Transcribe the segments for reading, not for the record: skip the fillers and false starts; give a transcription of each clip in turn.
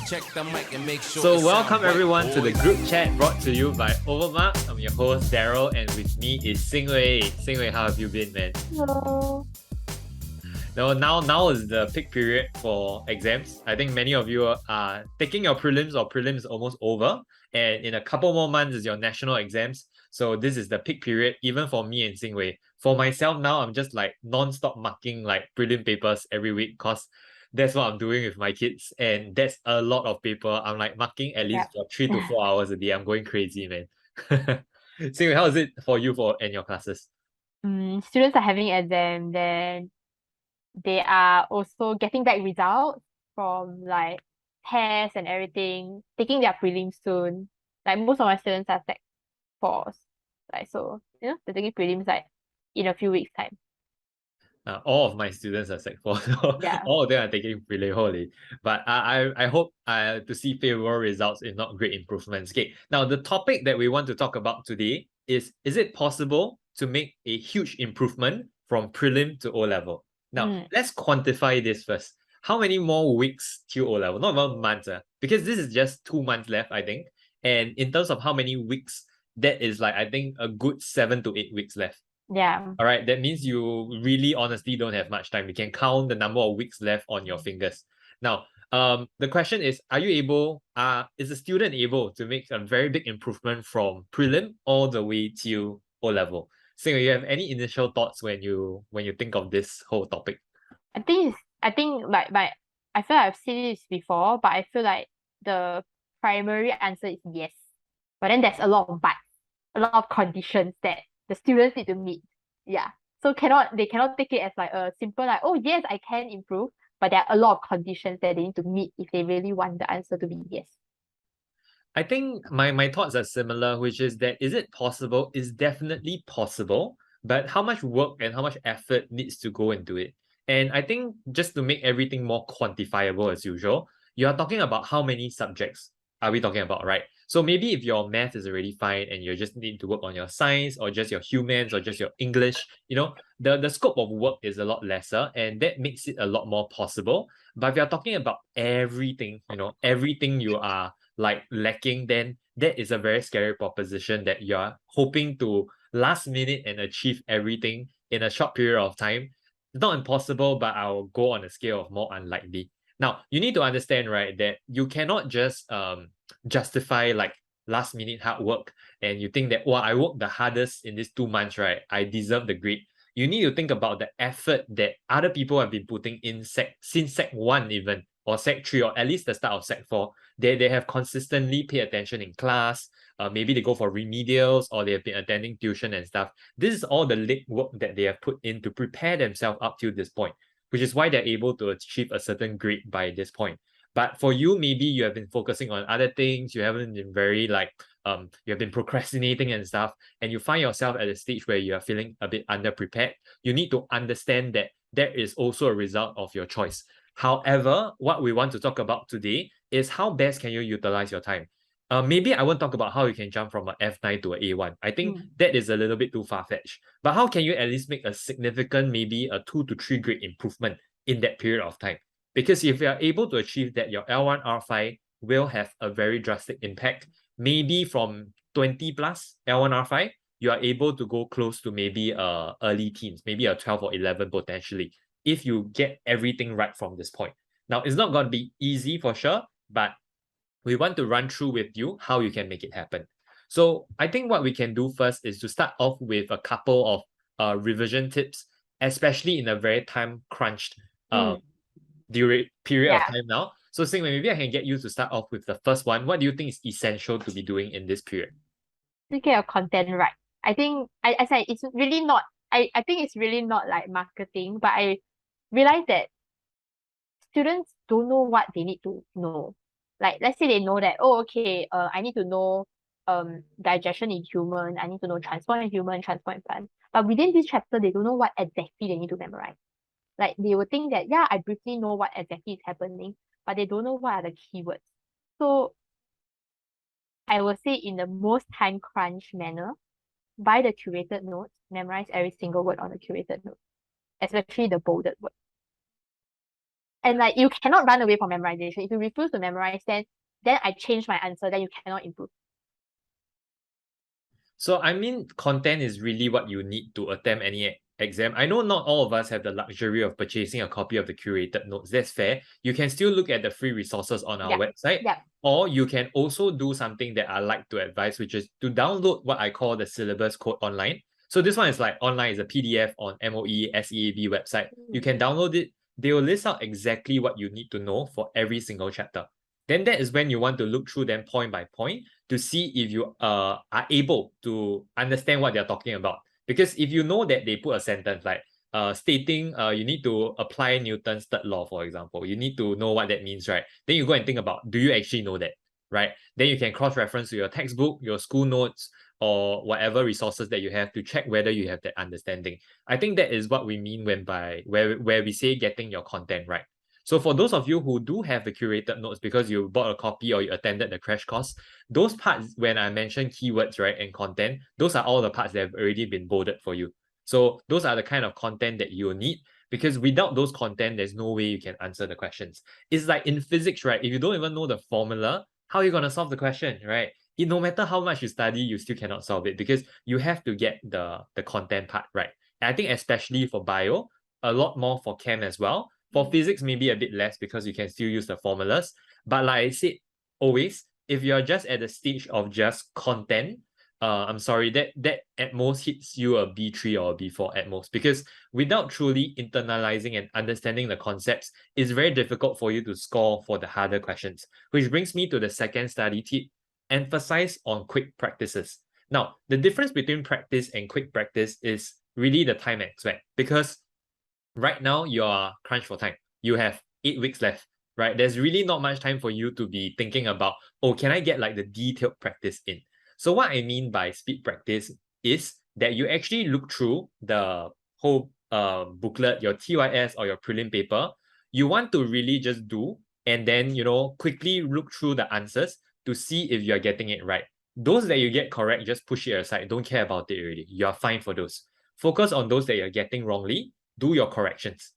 Check the mic and make sure. So welcome everyone to the group chat brought to you by Overmark. I'm your host Darrell, and with me is Xin Wei. Xin Wei, how have you been, man? Hello. Now is the peak period for exams. I think many of you are taking your prelims, or prelims almost over, and in a couple more months is your national exams. So this is the peak period, even for me and Xin Wei. For myself now, I'm just like non-stop marking like prelim papers every week because that's what I'm doing with my kids, and that's a lot of paper. I'm like marking at least for 3 to 4 hours a day. I'm going crazy, man. Xin Wei, how is it for you and your classes? Students are having exam, then they are also getting back results from like tests and everything, taking their prelims soon. Like most of my students are Sec 4s. Like so, they're taking prelims like in a few weeks' time. All of my students are Sec 4, so Yeah. all of them are taking prelim holy. But I hope to see favorable results, if not great improvements. Okay, now the topic that we want to talk about today is it possible to make a huge improvement from prelim to O-level? Now, let's quantify this first. How many more weeks till O-level? Not even months, because this is just 2 months left, I think. And in terms of how many weeks, that is like, I think, a good 7 to 8 weeks left. Yeah. All right, that means you really honestly don't have much time. You can count the number of weeks left on your fingers. Now, the question is, is the student able to make a very big improvement from prelim all the way to O-level? So you have any initial thoughts when you think of this whole topic? I think I feel like I've seen this before, but I feel like the primary answer is yes. But then there's a lot of buts, a lot of conditions that the students need to meet. Yeah. So they cannot take it as like a simple like, oh yes, I can improve. But there are a lot of conditions that they need to meet if they really want the answer to be yes. I think my thoughts are similar, which is that is it possible? Is definitely possible, but how much work and how much effort needs to go into it? And I think just to make everything more quantifiable as usual, you are talking about how many subjects are we talking about, right? So maybe if your math is already fine and you just need to work on your science or just your humans or just your English, the scope of work is a lot lesser, and that makes it a lot more possible. But if you're talking about everything, everything you are like lacking, then that is a very scary proposition that you're hoping to last minute and achieve everything in a short period of time. It's not impossible, but I'll go on a scale of more unlikely. Now, you need to understand, right, that you cannot just justify like last minute hard work and you think that, well, I worked the hardest in these 2 months, right? I deserve the grade. You need to think about the effort that other people have been putting in since Sec 1 even, or Sec 3, or at least the start of Sec 4. They have consistently paid attention in class. Maybe they go for remedials or they have been attending tuition and stuff. This is all the late work that they have put in to prepare themselves up to this point, which is why they're able to achieve a certain grade by this point. But for you, maybe you have been focusing on other things. You haven't been very like, you have been procrastinating and stuff, and you find yourself at a stage where you are feeling a bit underprepared. You need to understand that that is also a result of your choice. However, what we want to talk about today is how best can you utilize your time. Maybe I won't talk about how you can jump from an F9 to an A1. I think that is a little bit too far-fetched. But how can you at least make a significant, maybe a 2 to 3 grade improvement in that period of time? Because if you are able to achieve that, your L1, R5 will have a very drastic impact. Maybe from 20 plus L1, R5, you are able to go close to maybe early teens, maybe a 12 or 11 potentially, if you get everything right from this point. Now, it's not going to be easy for sure, but we want to run through with you how you can make it happen. So I think what we can do first is to start off with a couple of revision tips, especially in a very time crunched period of time now. So Xing, maybe I can get you to start off with the first one. What do you think is essential to be doing in this period? To get your content right. I think I said it's really not I think it's really not like marketing, but I realized that students don't know what they need to know. Like let's say they know that, oh okay, I need to know digestion in human, I need to know transport in human, transport in plant. But within this chapter, they don't know what exactly they need to memorize. Like they will think that, yeah, I briefly know what exactly is happening, but they don't know what are the keywords. So I will say in the most time crunch manner, buy the curated notes, memorize every single word on the curated note, especially the bolded word. And like you cannot run away from memorization. If you refuse to memorize, then I change my answer, then you cannot improve. So I mean, content is really what you need to attempt any exam. I know not all of us have the luxury of purchasing a copy of the curated notes. That's fair. You can still look at the free resources on our website. Yeah. Or you can also do something that I like to advise, which is to download what I call the syllabus code online. So this one is like online, is a PDF on MOE SEAB website. You can download it. They will list out exactly what you need to know for every single chapter. Then that is when you want to look through them point by point to see if you are able to understand what they're talking about. Because if you know that they put a sentence like stating you need to apply Newton's third law, for example, you need to know what that means, right? Then you go and think about, do you actually know that, right? Then you can cross-reference to your textbook, your school notes, or whatever resources that you have to check whether you have that understanding. I think that is what we mean where we say getting your content right. So for those of you who do have the curated notes because you bought a copy or you attended the crash course, those parts when I mentioned keywords, right, and content, those are all the parts that have already been bolded for you. So those are the kind of content that you need, because without those content, there's no way you can answer the questions. It's like in physics, right? If you don't even know the formula, how are you going to solve the question, right? No matter how much you study, you still cannot solve it because you have to get the content part right. And I think especially for bio, a lot more for chem as well. For physics, maybe a bit less because you can still use the formulas. But like I said, always, if you're just at the stage of just content, I'm sorry, that at most hits you a B3 or a B4 at most, because without truly internalizing and understanding the concepts, it's very difficult for you to score for the harder questions. Which brings me to the second study tip: emphasize on quick practices. Now, the difference between practice and quick practice is really the time aspect, because right now you are crunched for time. You have 8 weeks left, right? There's really not much time for you to be thinking about, oh, can I get like the detailed practice in? So what I mean by speed practice is that you actually look through the whole booklet, your TYS or your prelim paper. You want to really just do, and then, quickly look through the answers to see if you're getting it right. Those that you get correct, just push it aside. Don't care about it already. You're fine for those. Focus on those that you're getting wrongly. Do your corrections.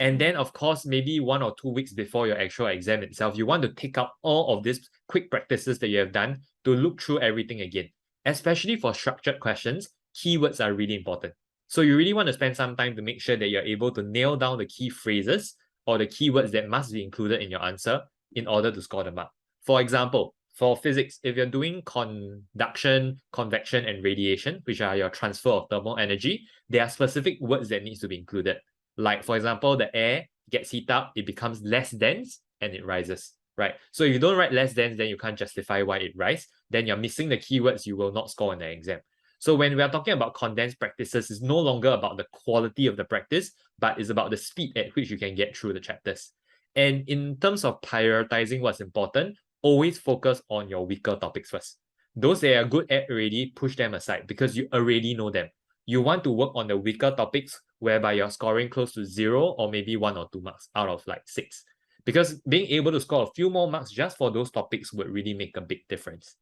And then, of course, maybe 1 or 2 weeks before your actual exam itself, you want to take up all of these quick practices that you have done to look through everything again. Especially for structured questions, keywords are really important. So you really want to spend some time to make sure that you're able to nail down the key phrases or the keywords that must be included in your answer in order to score the mark. For example, for physics, if you're doing conduction, convection, and radiation, which are your transfer of thermal energy, there are specific words that needs to be included. Like, for example, the air gets heated up, it becomes less dense, and it rises, right? So if you don't write less dense, then you can't justify why it rises. Then you're missing the keywords, you will not score in the exam. So when we are talking about condensed practices, it's no longer about the quality of the practice, but it's about the speed at which you can get through the chapters. And in terms of prioritizing what's important, always focus on your weaker topics first. Those that are good at already, push them aside because you already know them. You want to work on the weaker topics whereby you're scoring close to 0 or maybe 1 or 2 marks out of like 6. Because being able to score a few more marks just for those topics would really make a big difference.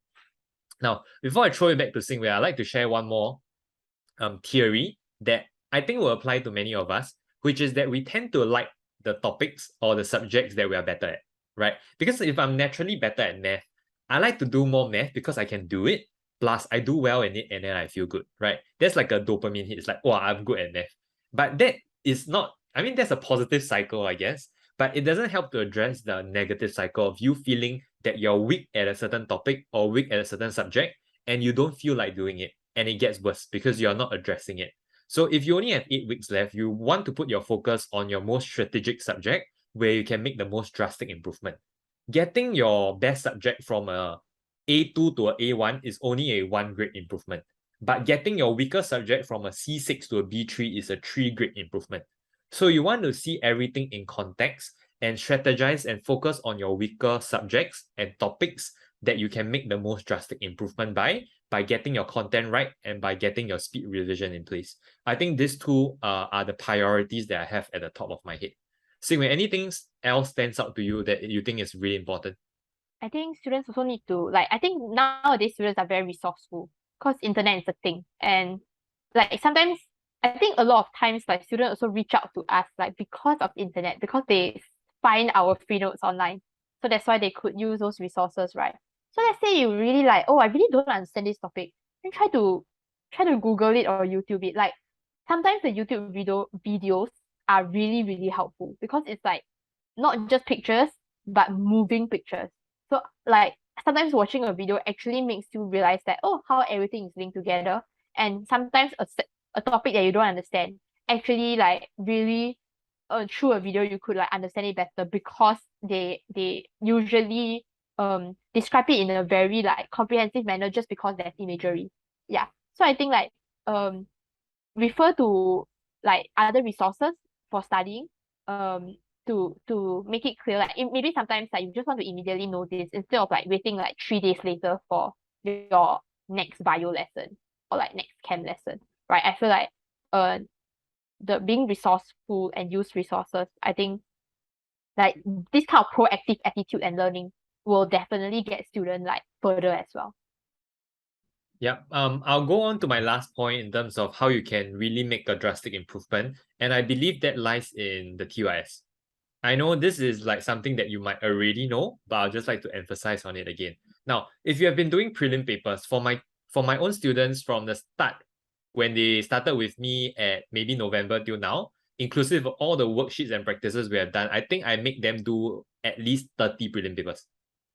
Now, before I throw it back to Xin Wei, I'd like to share one more theory that I think will apply to many of us, which is that we tend to like the topics or the subjects that we are better at, right? Because if I'm naturally better at math, I like to do more math because I can do it. Plus, I do well in it and then I feel good, right? That's like a dopamine hit. It's like, oh, I'm good at math. But that is not, I mean, that's a positive cycle, I guess. But it doesn't help to address the negative cycle of you feeling that you're weak at a certain topic or weak at a certain subject and you don't feel like doing it. And it gets worse because you're not addressing it. So if you only have 8 weeks left, you want to put your focus on your most strategic subject where you can make the most drastic improvement. Getting your best subject from a A2 to a A1 is only a 1 grade improvement. But getting your weaker subject from a C6 to a B3 is a 3 grade improvement. So you want to see everything in context and strategize and focus on your weaker subjects and topics that you can make the most drastic improvement by getting your content right and by getting your speed revision in place. I think these two are the priorities that I have at the top of my head. Xin Wei, anything else stands out to you that you think is really important? I think students also need to, like, I think nowadays students are very resourceful because internet is a thing. And like sometimes, I think a lot of times like students also reach out to us like because of internet, because they find our free notes online. So that's why they could use those resources, right? So let's say you really like, oh, I really don't understand this topic. Then try to Google it or YouTube it. Like sometimes the YouTube videos are really, really helpful because it's like not just pictures, but moving pictures. So like sometimes watching a video actually makes you realize that, oh, how everything is linked together. And sometimes a topic that you don't understand actually like really through a video you could like understand it better because they usually describe it in a very like comprehensive manner just because there's imagery. Yeah. So I think like um refer to like other resources for studying um to make it clear like maybe sometimes like you just want to immediately know this instead of like waiting like 3 days later for your next bio lesson or like next chem lesson, right? I feel like uh the being resourceful and use resources, I think like this kind of proactive attitude and learning will definitely get students like further as well. Yeah, I'll go on to my last point in terms of how you can really make a drastic improvement. And I believe that lies in the TYS. I know this is like something that you might already know, but I'll just like to emphasize on it again. Now, if you have been doing prelim papers, for my own students from the start, when they started with me at maybe November till now, inclusive of all the worksheets and practices we have done, I think I make them do at least 30 prelim papers.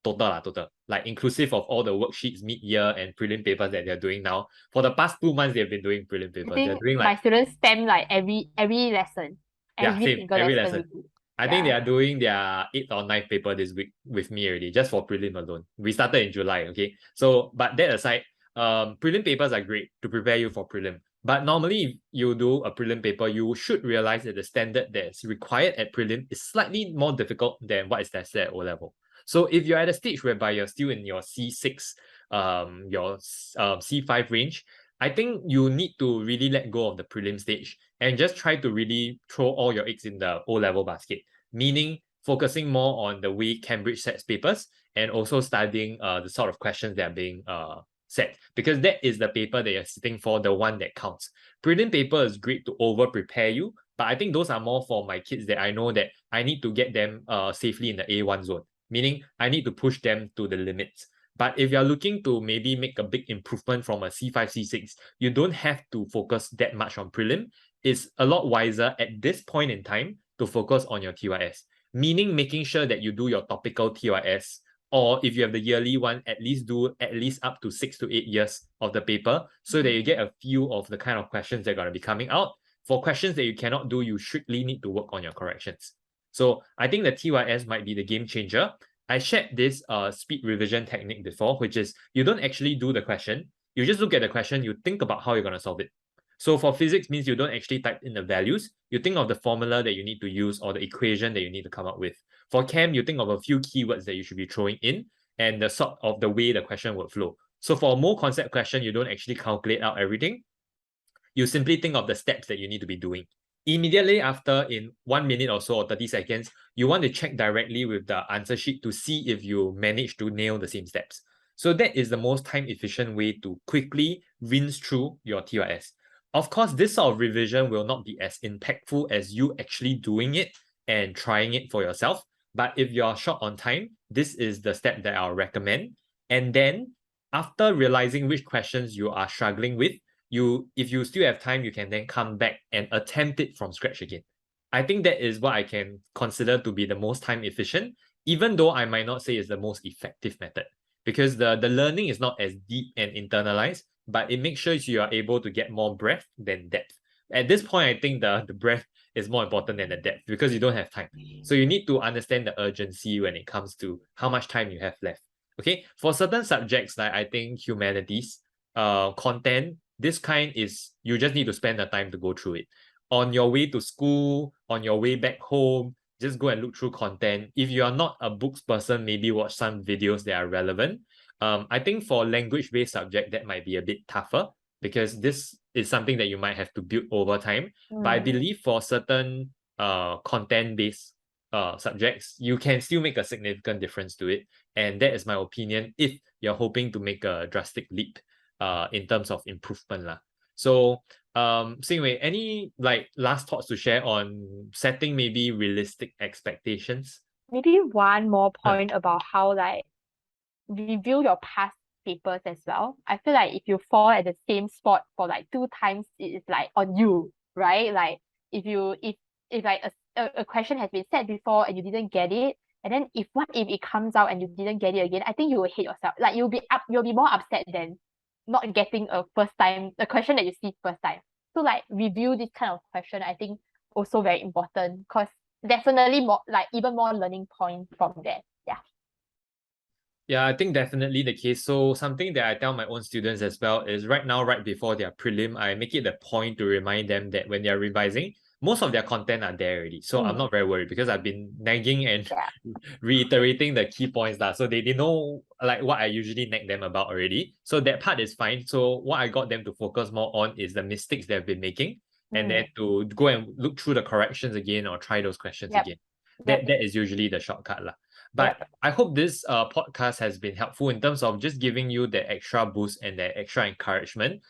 Total. Like inclusive of all the worksheets mid-year and prelim papers that they're doing now. For the past 2 months, they've been doing prelim I papers. They're think doing my like, students spam like every lesson, yeah, every same, single every lesson we lesson. do. I think they Yeah. are doing their 8th or 9th paper this week with me already, just for prelim alone. We started in July, okay? So, but that aside, prelim papers are great to prepare you for prelim. But normally, if you do a prelim paper, you should realize that the standard that's required at prelim is slightly more difficult than what is tested at O-level. So if you're at a stage whereby you're still in your C6, your C5 range, I think you need to really let go of the prelim stage and just try to really throw all your eggs in the O-level basket, meaning focusing more on the way Cambridge sets papers and also studying the sort of questions that are being set, because that is the paper that you're sitting for, the one that counts. Prelim paper is great to over prepare you, but I think those are more for my kids that I know that I need to get them safely in the A1 zone, meaning I need to push them to the limits. But if you're looking to maybe make a big improvement from a C5, C6, you don't have to focus that much on prelim. It's a lot wiser at this point in time to focus on your TYS, meaning making sure that you do your topical TYS, or if you have the yearly one, at least do at least up to 6 to 8 years of the paper so that you get a feel of the kind of questions that are going to be coming out. For questions that you cannot do, you strictly need to work on your corrections. So I think the TYS might be the game changer. I shared this speed revision technique before, which is you don't actually do the question. You just look at the question, you think about how you're going to solve it. So for physics means you don't actually type in the values. You think of the formula that you need to use or the equation that you need to come up with. For chem, you think of a few keywords that you should be throwing in and the sort of the way the question would flow. So for a more concept question, you don't actually calculate out everything. You simply think of the steps that you need to be doing. Immediately after, in 1 minute or so or 30 seconds, you want to check directly with the answer sheet to see if you manage to nail the same steps. So that is the most time efficient way to quickly rinse through your TYS. Of course, this sort of revision will not be as impactful as you actually doing it and trying it for yourself. But if you're short on time, this is the step that I'll recommend. And then after realizing which questions you are struggling with, if you still have time, you can then come back and attempt it from scratch again. I think that is what I can consider to be the most time efficient, even though I might not say it's the most effective method, because the learning is not as deep and internalized, but it makes sure you are able to get more breadth than depth. At this point, I think the breadth is more important than the depth because you don't have time. So you need to understand the urgency when it comes to how much time you have left. Okay, for certain subjects, like I think humanities, content, this kind is you just need to spend the time to go through it. On your way to school, on your way back home, just go and look through content. If you are not a books person, maybe watch some videos that are relevant. I think for language-based subject, that might be a bit tougher because this is something that you might have to build over time. But I believe for certain content-based subjects, you can still make a significant difference to it. And that is my opinion if you're hoping to make a drastic leap in terms of improvement. So Xin Wei, any like last thoughts to share on setting maybe realistic expectations? Maybe one more point about how like review your past papers as well. I feel like if you fall at the same spot for like 2 times, it is like on you, right? Like if like a question has been said before and you didn't get it, and then what if it comes out and you didn't get it again, I think you will hate yourself. Like you'll be more upset than not getting a question that you see first time. So like review this kind of question, I think also very important because definitely more like even more learning point from there. Yeah. Yeah, I think definitely the case. So something that I tell my own students as well is right now, right before their prelim, I make it a point to remind them that when they're revising, most of their content are there already. So I'm not very worried because I've been nagging and Yeah. reiterating the key points. So they know like what I usually nag them about already. So that part is fine. So what I got them to focus more on is the mistakes they've been making and then to go and look through the corrections again or try those questions Yep. again. Yep. That is usually the shortcut. But Yep. I hope this podcast has been helpful in terms of just giving you that extra boost and that extra encouragement.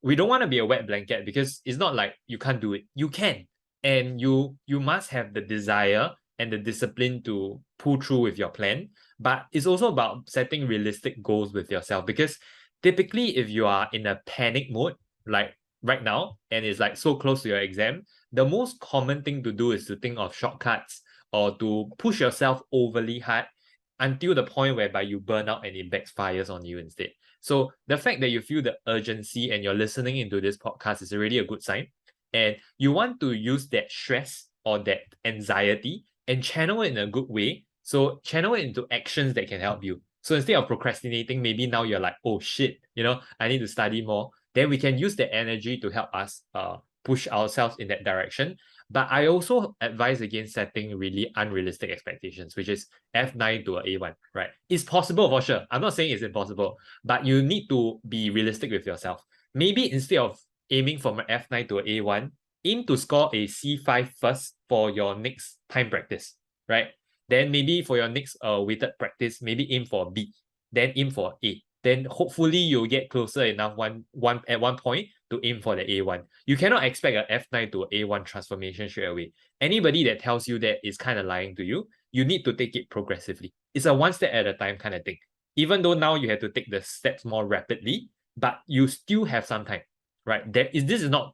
We don't want to be a wet blanket because it's not like you can't do it. You can, and you must have the desire and the discipline to pull through with your plan. But it's also about setting realistic goals with yourself because typically, if you are in a panic mode, like right now, and it's like so close to your exam, the most common thing to do is to think of shortcuts or to push yourself overly hard until the point whereby you burn out and it backfires on you instead. So the fact that you feel the urgency and you're listening into this podcast is already a good sign. And you want to use that stress or that anxiety and channel it in a good way. So channel it into actions that can help you. So instead of procrastinating, maybe now you're like, oh shit, I need to study more. Then we can use the energy to help us push ourselves in that direction. But I also advise against setting really unrealistic expectations, which is F9 to a A1, right? It's possible for sure. I'm not saying it's impossible, but you need to be realistic with yourself. Maybe instead of aiming from an F9 to an A1, aim to score a C5 first for your next time practice, right? Then maybe for your next weighted practice, maybe aim for B, then aim for A. Then hopefully you'll get closer enough at one point to aim for the A1. You cannot expect an F9 to A1 transformation straight away. Anybody that tells you that is kind of lying to you. You need to take it progressively. It's a one step at a time kind of thing. Even though now you have to take the steps more rapidly, but you still have some time, right? This is not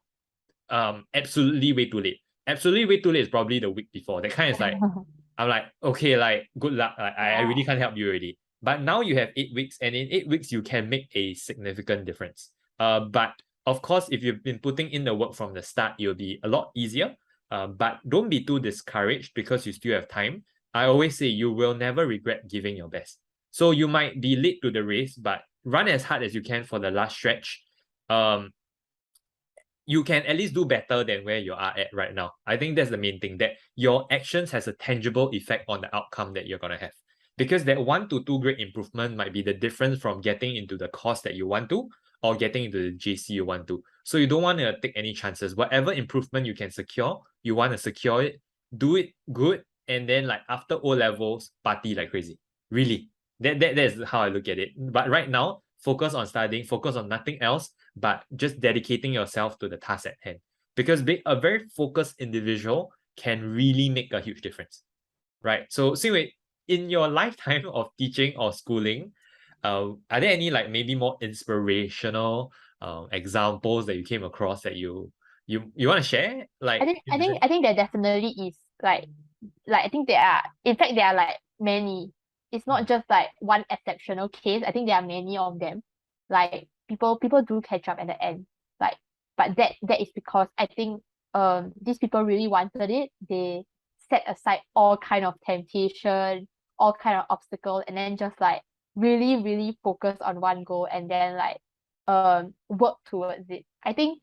absolutely way too late. Absolutely way too late is probably the week before. That kind is like, I'm like, okay, like good luck. Like I really can't help you already. But now you have 8 weeks, and in 8 weeks you can make a significant difference. But of course, if you've been putting in the work from the start, it'll be a lot easier. But don't be too discouraged because you still have time. I always say you will never regret giving your best. So you might be late to the race, but run as hard as you can for the last stretch. You can at least do better than where you are at right now. I think that's the main thing, that your actions has a tangible effect on the outcome that you're going to have. Because that 1 to 2 grade improvement might be the difference from getting into the course that you want to or getting into the JC you want to. So you don't want to take any chances. Whatever improvement you can secure, you want to secure it, do it good, and then like after O levels, party like crazy. Really. That is how I look at it. But right now, focus on studying, focus on nothing else, but just dedicating yourself to the task at hand. Because being a very focused individual can really make a huge difference, right? So, Xin, in your lifetime of teaching or schooling, are there any like maybe more inspirational examples that you came across that you want to share? Like, I think there definitely is like I think there are, in fact there are like many. It's not just like one exceptional case. I think there are many of them. Like people do catch up at the end. Like, but that is because I think these people really wanted it. They set aside all kind of temptation, all kind of obstacle, and then just like really focus on one goal and then like work towards it. I think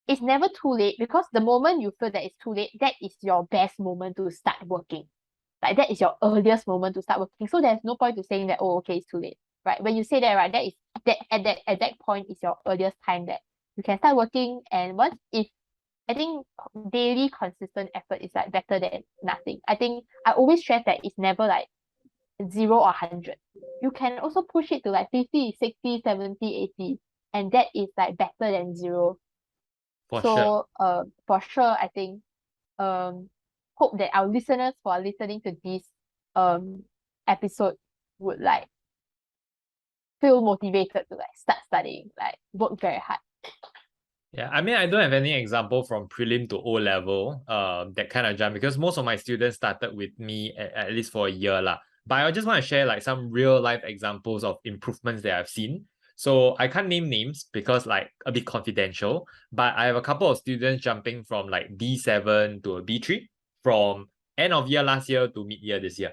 it's never too late because the moment you feel that it's too late, that is your best moment to start working. Like that is your earliest moment to start working. So there's no point to saying that, oh, okay, it's too late. Right? When you say that, right, that is at that point is your earliest time that you can start working. And once if I think daily consistent effort is like better than nothing. I think I always stress that it's never like 0 or 100. You can also push it to like 50, 60, 70, 80. And that is like better than 0. For sure. For sure, I think hope that our listeners who are listening to this episode would like feel motivated to like start studying, like work very hard. Yeah, I mean, I don't have any example from prelim to O level, that kind of jump, because most of my students started with me at least for a year lah. But I just want to share like some real life examples of improvements that I've seen. So I can't name names because like a bit confidential, but I have a couple of students jumping from like B7 to a B3 from end of year last year to mid-year this year.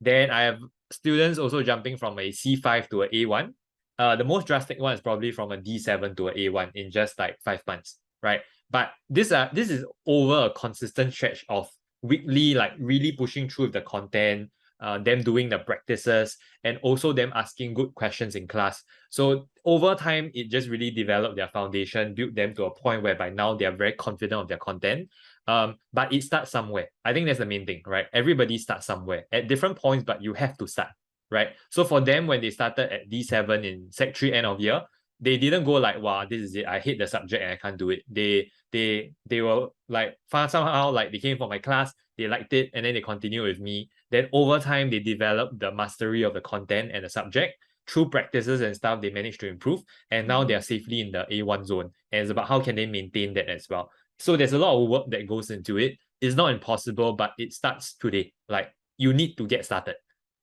Then I have students also jumping from a C5 to a A1. The most drastic one is probably from a D7 to an A1 in just like 5 months, right? But this is over a consistent stretch of weekly, like really pushing through the content, them doing the practices, and also them asking good questions in class. So over time, it just really developed their foundation, built them to a point whereby now they are very confident of their content. But it starts somewhere. I think that's the main thing, right? Everybody starts somewhere at different points, but you have to start, right? So for them, when they started at D7 in Sec 3 end of year, they didn't go like, wow, this is it, I hate the subject and I can't do it. They were like, somehow like they came for my class, they liked it, and then they continued with me. Then over time, they developed the mastery of the content and the subject. Through practices and stuff, they managed to improve, and now they are safely in the A1 zone. And it's about how can they maintain that as well. So there's a lot of work that goes into it. It's not impossible, but it starts today. Like, you need to get started.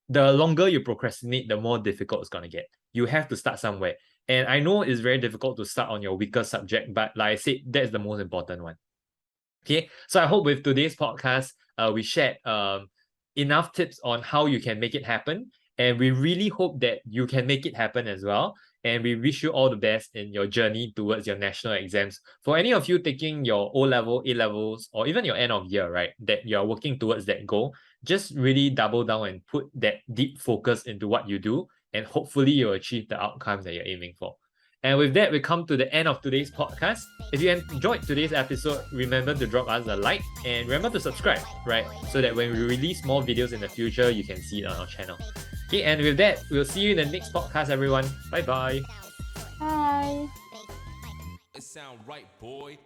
The longer you procrastinate, the more difficult it's going to get. You have to start somewhere. And I know it's very difficult to start on your weaker subject, but like I said, that's the most important one. Okay, so I hope with today's podcast, we shared enough tips on how you can make it happen. And we really hope that you can make it happen as well. And we wish you all the best in your journey towards your national exams. For any of you taking your O-level, A-levels, or even your end of year, right, that you're working towards that goal, just really double down and put that deep focus into what you do. And hopefully you'll achieve the outcomes that you're aiming for. And with that, we come to the end of today's podcast. If you enjoyed today's episode, remember to drop us a like and remember to subscribe, right? So that when we release more videos in the future, you can see it on our channel. Okay, and with that, we'll see you in the next podcast, everyone. Bye-bye. Bye. It sound right, boy.